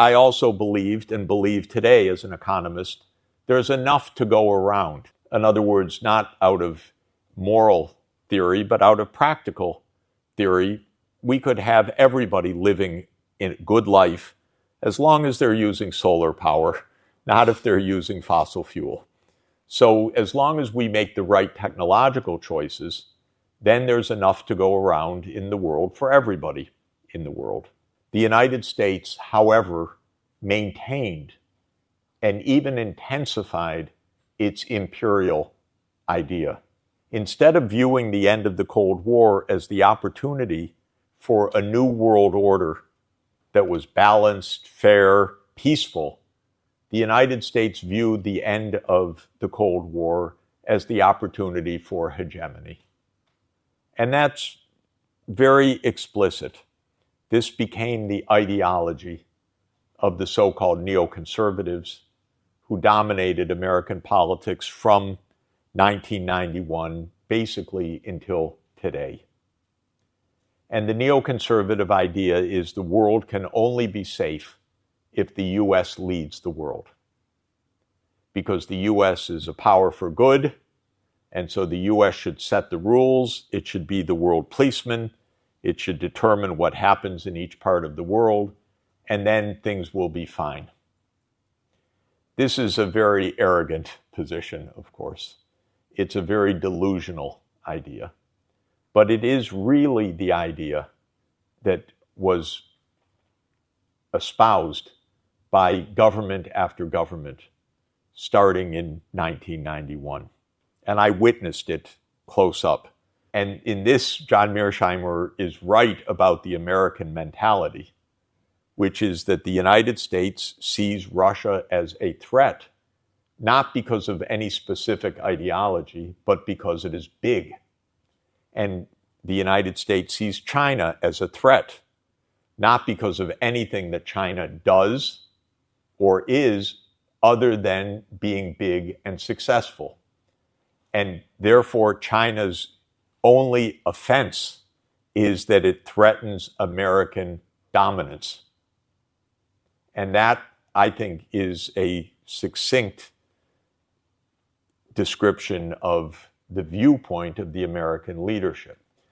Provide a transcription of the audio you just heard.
I also believed and believe today as an economist, there's enough to go around. In other words, not out of moral theory, but out of practical theory, we could have everybody living in a good life as long as they're using solar power, not if they're using fossil fuel. So as long as we make the right technological choices, then there's enough to go around in the world for everybody in the world. The United States, however, maintained and even intensified its imperial idea. Instead of viewing the end of the Cold War as the opportunity for a new world order that was balanced, fair, peaceful, the United States viewed the end of the Cold War as the opportunity for hegemony. And that's very explicit. This became the ideology of the so-called neoconservatives who dominated American politics from 1991 basically until today. And the neoconservative idea is the world can only be safe if the U.S. leads the world. Because the U.S. is a power for good, and so the U.S. should set the rules, it should be the world policeman, it should determine what happens in each part of the world, and then things will be fine. This is a very arrogant position, of course. It's a very delusional idea. But it is really the idea that was espoused by government after government starting in 1991. And I witnessed it close up. And in this, John Mearsheimer is right about the American mentality, which is that the United States sees Russia as a threat, not because of any specific ideology, but because it is big. And the United States sees China as a threat, not because of anything that China does or is other than being big and successful. And therefore, China's only offense is that it threatens American dominance. And that, I think, is a succinct description of the viewpoint of the American leadership.